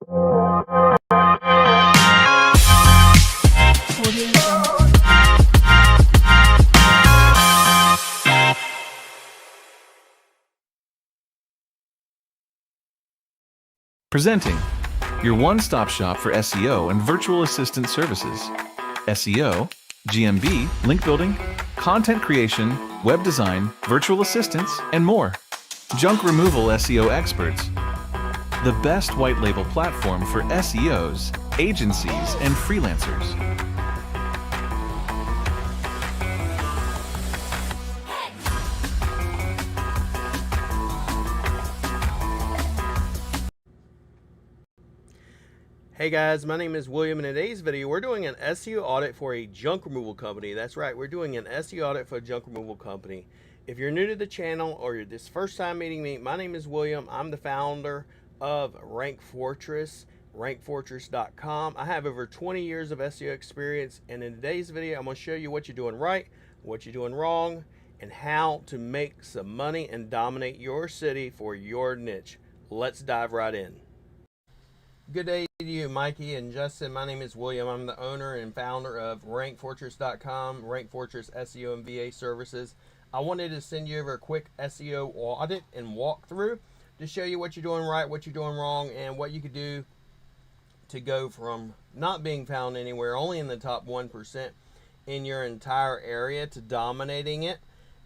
Presenting your one-stop shop for SEO and virtual assistant services. SEO, GMB, link building, content creation, web design, virtual assistants, and more. Junk removal SEO experts. The best white label platform for SEOs, agencies, and freelancers. Hey guys, my name is William. In today's video, we're doing an SEO audit for a junk removal company. That's right, we're doing an SEO audit for a junk removal company. If you're new to the channel or you're this first time meeting me, my name is William. I'm the founder of Rank Fortress, rankfortress.com. I have over 20 years of SEO experience, and in today's video, I'm going to show you what you're doing right, what you're doing wrong, and how to make some money and dominate your city for your niche. Let's dive right in. Good day to you, Mikey and Justin. My name is William. I'm the owner and founder of rankfortress.com, Rank Fortress SEO and VA services. I wanted to send you over a quick SEO audit and walkthrough to show you what you're doing right, what you're doing wrong, and what you could do to go from not being found anywhere, only in the top 1% in your entire area, to dominating it.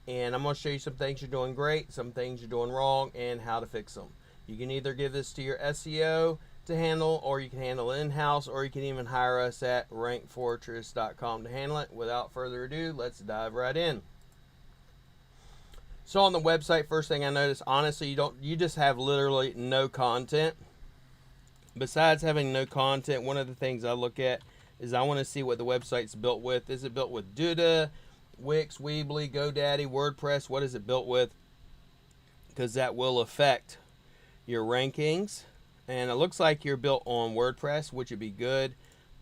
And I'm going to show you some things you're doing great, some things you're doing wrong, and how to fix them. You can either give this to your SEO to handle, or you can handle it in-house, or you can even hire us at rankfortress.com to handle it. Without further ado, let's dive right in. So on the website, first thing I noticed, honestly, you just have literally no content. Besides having no content, one of the things I look at is I want to see what the website's built with. Is it built with Duda, Wix, Weebly, GoDaddy, WordPress? What is it built with? Because that will affect your rankings. And it looks like you're built on WordPress, which would be good.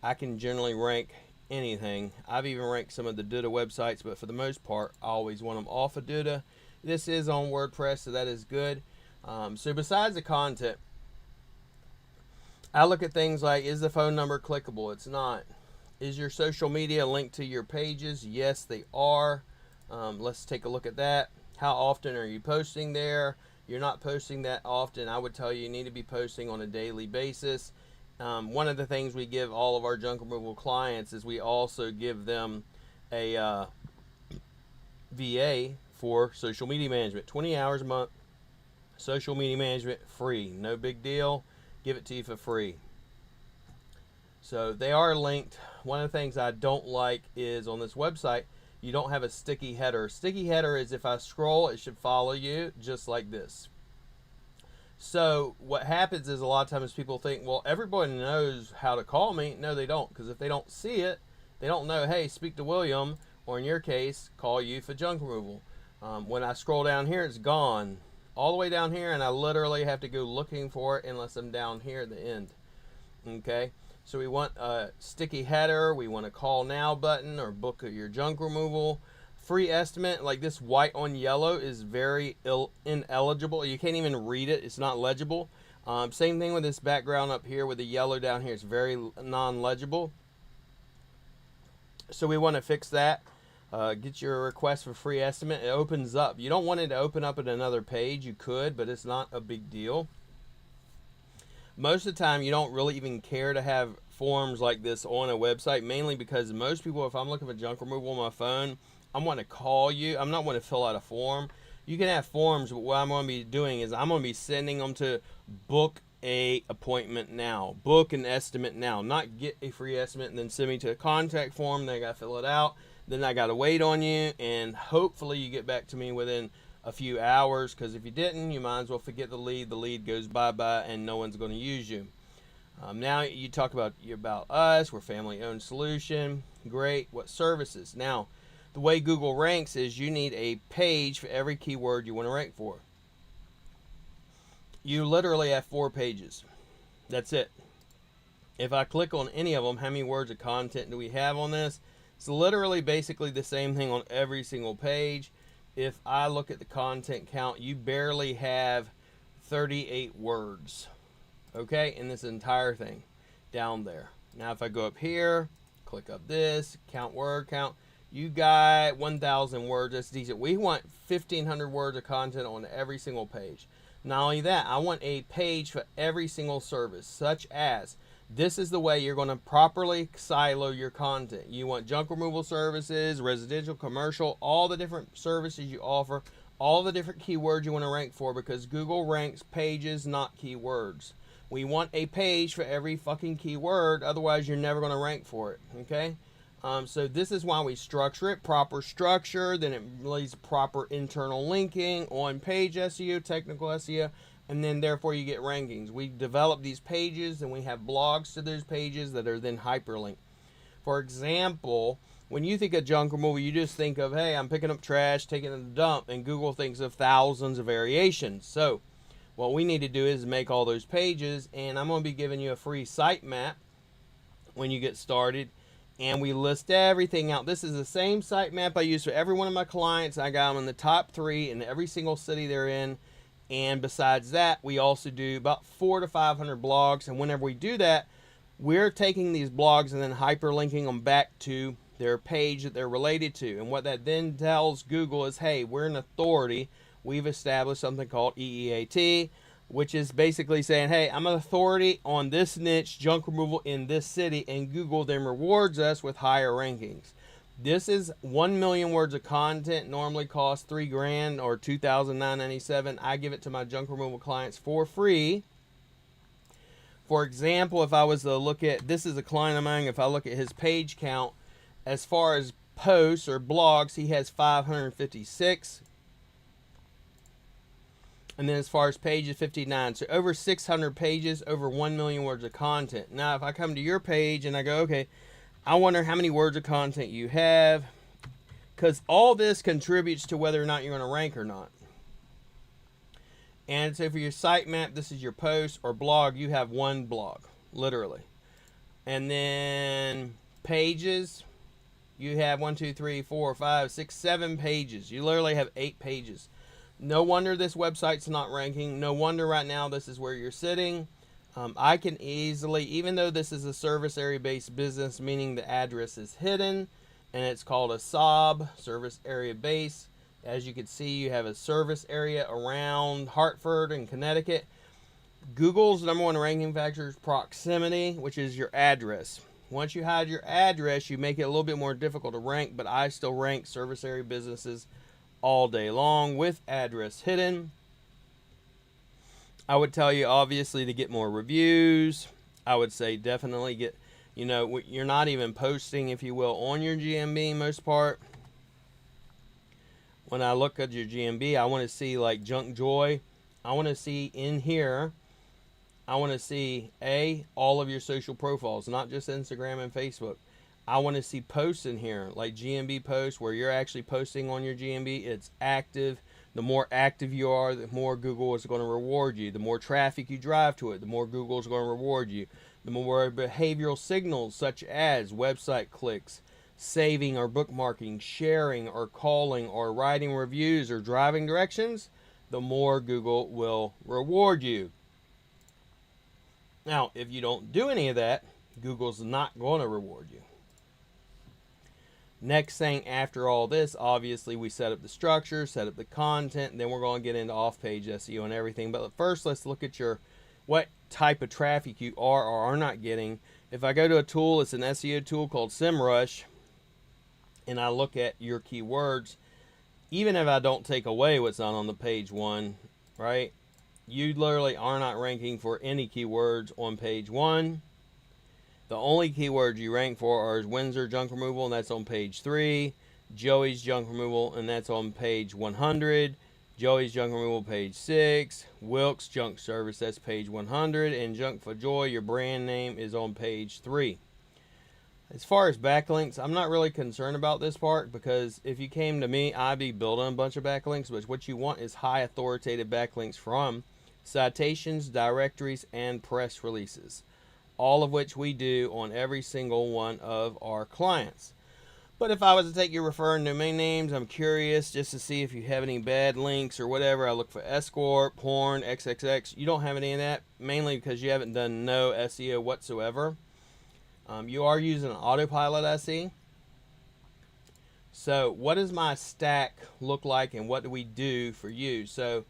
I can generally rank anything. I've even ranked some of the Duda websites, but for the most part, I always want them off of Duda. This is on WordPress, so that is good. So besides the content, I look at things like, is the phone number clickable? It's not. Is your social media linked to your pages? Yes, they are. Let's take a look at that. How often are you posting there? You're not posting that often. I would tell you need to be posting on a daily basis. One of the things we give all of our junk removal clients is we also give them a VA for social media management. 20 hours a month, social media management, free. No big deal. Give it to you for free. So they are linked. One of the things I don't like is on this website, you don't have a sticky header. Sticky header is if I scroll, it should follow you just like this. So what happens is a lot of times people think, well, everybody knows how to call me. No, they don't, because if they don't see it, they don't know, hey, speak to William, or in your case, call you for junk removal. When I scroll down here, it's gone all the way down here, and I literally have to go looking for it unless I'm down here at the end. Okay? So we want a sticky header, we want a call now button, or book your junk removal. Free estimate, like this white on yellow, is very ineligible. You can't even read it, it's not legible. Same thing with this background up here with the yellow down here, it's very non-legible. So we want to fix that. Get your request for free estimate. It opens up. You don't want it to open up at another page. You could, but it's not a big deal. Most of the time, you don't really even care to have forms like this on a website, mainly because most people, if I'm looking for junk removal on my phone, I'm going to call you. I'm not going to fill out a form. You can have forms, but what I'm going to be doing is I'm going to be sending them to book a appointment now, book an estimate now, not get a free estimate and then send me to a contact form. Then I got to fill it out. Then I got to wait on you, and hopefully you get back to me within a few hours, because if you didn't, you might as well forget the lead goes bye-bye and no one's going to use you. Now you talk about us. We're family-owned solution. Great. What services? Now, the way Google ranks is you need a page for every keyword you want to rank for. You literally have 4 pages. That's it. If I click on any of them, how many words of content do we have on this? It's literally basically the same thing on every single page. If I look at the content count, you barely have 38 words. okay, in this entire thing down there. Now if I go up here, click up this, count word count, you got 1,000 words. That's decent. We want 1,500 words of content on every single page. Not only that, I want a page for every single service, such as this is the way you're going to properly silo your content. You want junk removal services, residential, commercial, all the different services you offer, all the different keywords you want to rank for, because Google ranks pages, not keywords. We want a page for every fucking keyword, otherwise you're never going to rank for it, okay? So this is why we structure it, proper structure, then it leads proper internal linking, on-page SEO, technical SEO, and then therefore you get rankings. We develop these pages and we have blogs to those pages that are then hyperlinked. For example, when you think of junk removal, you just think of, hey, I'm picking up trash, taking it to the dump, and Google thinks of thousands of variations. So what we need to do is make all those pages, and I'm going to be giving you a free sitemap when you get started, and we list everything out. This is the same sitemap I use for every one of my clients. I got them in the top 3 in every single city they're in. And besides that, we also do about 400 to 500 blogs. And whenever we do that, we're taking these blogs and then hyperlinking them back to their page that they're related to. And what that then tells Google is, hey, we're an authority. We've established something called EEAT, which is basically saying, hey, I'm an authority on this niche, junk removal in this city. And Google then rewards us with higher rankings. This is 1 million words of content, normally costs $3,000 or $2,997. I give it to my junk removal clients for free. For example, if I was to look at, this is a client of mine, if I look at his page count, as far as posts or blogs, he has 556. And then as far as pages, 59. So over 600 pages, over 1 million words of content. Now, if I come to your page and I go, okay, I wonder how many words of content you have, because all this contributes to whether or not you're going to rank or not. And so for your sitemap, this is your post or blog. You have one blog, literally. And then pages, you have 1, 2, 3, 4, 5, 6, 7 pages. You literally have 8 pages. No wonder this website's not ranking. No wonder right now this is where you're sitting. I can easily, even though this is a service area based business, meaning the address is hidden, and it's called a SOB, service area base. As you can see, you have a service area around Hartford and Connecticut. Google's #1 ranking factor is proximity, which is your address. Once you hide your address, you make it a little bit more difficult to rank, but I still rank service area businesses all day long with address hidden. I would tell you, obviously, to get more reviews. I would say definitely get, you're not even posting, if you will, on your GMB most part. When I look at your GMB, I want to see like Junk Joy. I want to see in here, I want to see, all of your social profiles, not just Instagram and Facebook. I want to see posts in here, like GMB posts, where you're actually posting on your GMB. It's active. The more active you are, the more Google is going to reward you. The more traffic you drive to it, the more Google is going to reward you. The more behavioral signals, such as website clicks, saving or bookmarking, sharing or calling or writing reviews or driving directions, the more Google will reward you. Now, if you don't do any of that, Google's not going to reward you. Next thing after all this, obviously we set up the structure, set up the content, and then we're going to get into off-page SEO and everything. But first, let's look at what type of traffic you are or are not getting. If I go to a tool, it's an SEO tool called SEMrush, and I look at your keywords, even if I don't take away what's not on the page 1, right? You literally are not ranking for any keywords on page 1. The only keywords you rank for are Windsor Junk Removal, and that's on page 3. Joey's Junk Removal, and that's on page 100. Joey's Junk Removal, page 6. Wilkes Junk Service, that's page 100. And Junk for Joy, your brand name, is on page 3. As far as backlinks, I'm not really concerned about this part, because if you came to me, I'd be building a bunch of backlinks. But what you want is high authoritative backlinks from citations, directories, and press releases, all of which we do on every single one of our clients. But if I was to take your referring domain names, I'm curious just to see if you have any bad links or whatever. I look for escort, porn, XXX. You don't have any of that, mainly because you haven't done no SEO whatsoever. You are using Autopilot SE. So what does my stack look like, and what do we do for you? So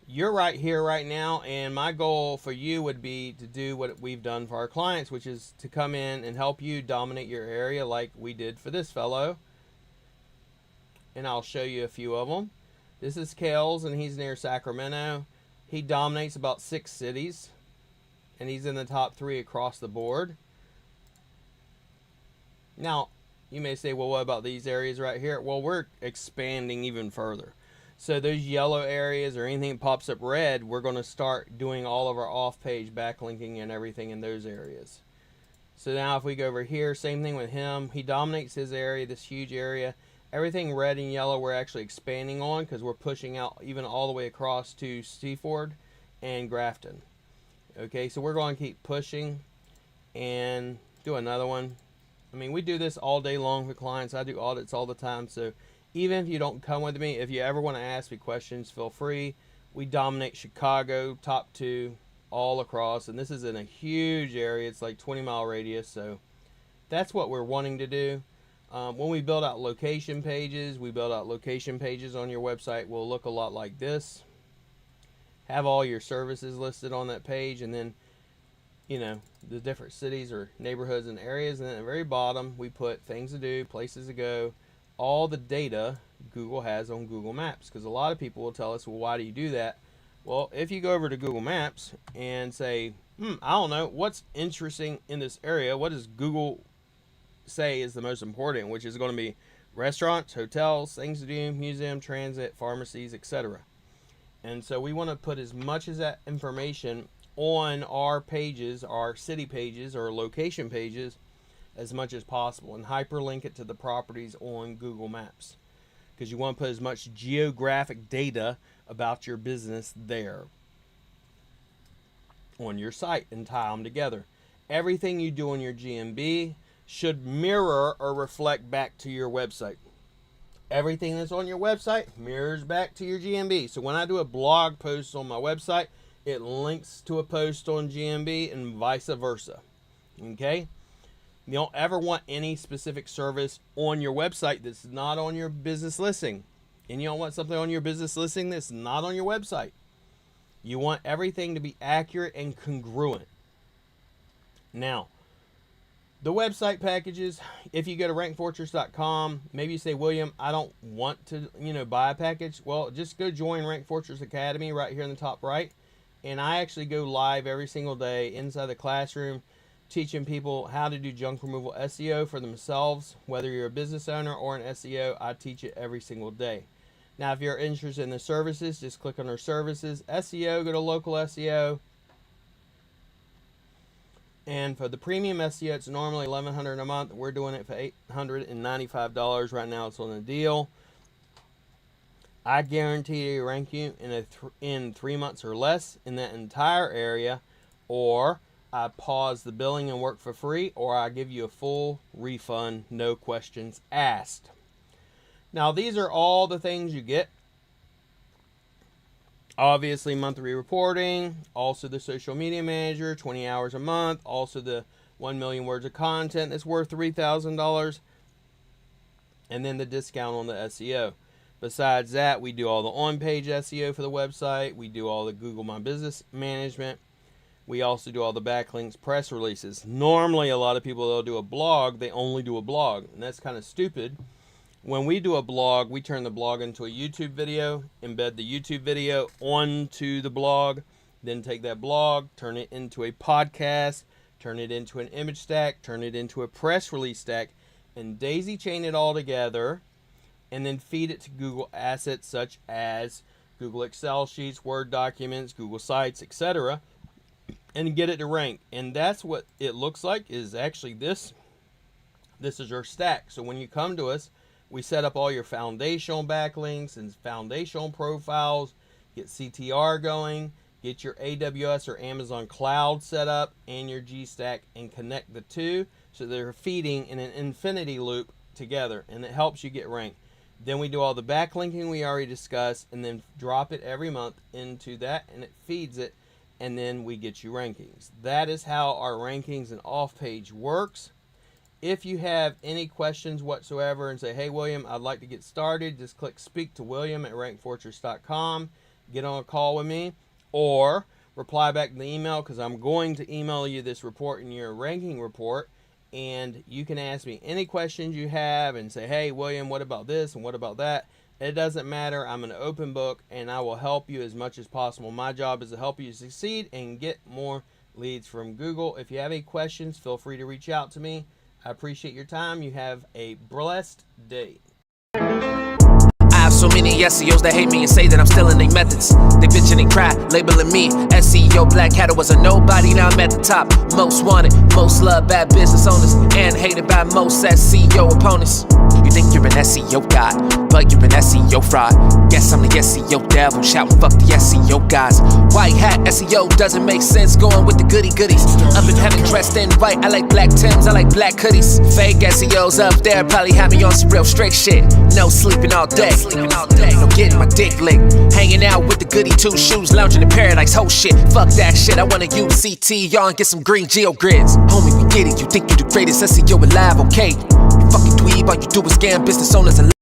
you're right here right now, and my goal for you would be to do what we've done for our clients, which is to come in and help you dominate your area like we did for this fellow. And I'll show you a few of them. This is Kales, and he's near Sacramento. He dominates about 6 cities, and he's in the top 3 across the board. Now, you may say, well, what about these areas right here? Well, we're expanding even further. So those yellow areas or anything that pops up red, we're going to start doing all of our off-page backlinking and everything in those areas. So now if we go over here, same thing with him. He dominates his area, this huge area. Everything red and yellow we're actually expanding on because we're pushing out even all the way across to Seaford and Grafton. Okay, so we're going to keep pushing and do another one. I mean, we do this all day long for clients. I do audits all the time, so even if you don't come with me, if you ever want to ask me questions, feel free. We dominate Chicago, top 2, all across. And this is in a huge area. It's like 20-mile radius. So that's what we're wanting to do. When we build out location pages, on your website will look a lot like this. Have all your services listed on that page. And then, you know, the different cities or neighborhoods and areas. And then at the very bottom, we put things to do, places to go, all the data Google has on Google Maps. Because a lot of people will tell us, well, why do you do that? Well, if you go over to Google Maps and say, I don't know, what's interesting in this area? What does Google say is the most important? Which is going to be restaurants, hotels, things to do, museum, transit, pharmacies, etc. And so we want to put as much as that information on our pages, our city pages or location pages, as much as possible, and hyperlink it to the properties on Google Maps, because you want to put as much geographic data about your business there on your site and tie them together. Everything you do on your GMB should mirror or reflect back to your website. Everything that's on your website mirrors back to your GMB. So when I do a blog post on my website, it links to a post on GMB and vice versa. Okay? You don't ever want any specific service on your website that's not on your business listing. And you don't want something on your business listing that's not on your website. You want everything to be accurate and congruent. Now, the website packages, if you go to rankfortress.com, maybe you say, William, I don't want to, buy a package. Well, just go join Rank Fortress Academy right here in the top right. And I actually go live every single day inside the classroom, teaching people how to do junk removal SEO for themselves. Whether you're a business owner or an SEO, I teach it every single day. Now, if you're interested in the services, just click on our services. SEO, go to local SEO. And for the premium SEO, it's normally $1,100 a month. We're doing it for $895 right now. It's on a deal. I guarantee to rank you in 3 months or less in that entire area, or I pause the billing and work for free, or I give you a full refund, no questions asked. Now, these are all the things you get. Obviously, monthly reporting, also the social media manager, 20 hours a month, also the 1 million words of content that's worth $3,000, and then the discount on the SEO. Besides that, we do all the on-page SEO for the website. We do all the Google My Business management. We also do all the backlinks, press releases. Normally, a lot of people, they'll do a blog. They only do a blog, and that's kind of stupid. When we do a blog, we turn the blog into a YouTube video, embed the YouTube video onto the blog, then take that blog, turn it into a podcast, turn it into an image stack, turn it into a press release stack, and daisy chain it all together, and then feed it to Google assets such as Google Excel sheets, Word documents, Google Sites, etc., and get it to rank. And that's what it looks like, is actually this. This is your stack. So when you come to us, we set up all your foundational backlinks and foundational profiles, get CTR going, get your AWS or Amazon Cloud set up, and your G-Stack, and connect the two so they're feeding in an infinity loop together, and it helps you get ranked. Then we do all the backlinking we already discussed, and then drop it every month into that, and it feeds it, and then we get you rankings. That is how our rankings and off-page works. If you have any questions whatsoever and say, hey, William, I'd like to get started, just click speak to William at rankfortress.com. Get on a call with me, or reply back to the email, because I'm going to email you this report in your ranking report, and you can ask me any questions you have and say, hey, William, what about this and what about that? It doesn't matter. I'm an open book, and I will help you as much as possible. My job is to help you succeed and get more leads from Google. If you have any questions, feel free to reach out to me. I appreciate your time. You have a blessed day. I have so many SEOs that hate me and say that I'm stealing their methods. They bitching and cry, labeling me SEO Black Hat. I was a nobody, now I'm at the top. Most wanted, most loved, bad business owners, and hated by most SEO opponents. You think you're an SEO god, but you're an SEO fraud. Guess I'm the SEO devil, shouting fuck the SEO guys. White hat SEO doesn't make sense, going with the goody goodies. Up in heaven dressed in white, I like black Tims, I like black hoodies. Fake SEOs up there probably have me on some real strict shit. No sleeping all day, no getting my dick licked. Hanging out with the goody two shoes, lounging in paradise, whole shit. Fuck that shit, I wanna use CT and get some green geo grids. Homie, we get it, you think you the greatest SEO alive, okay? You fucking dweeb, all you do is scam business owners and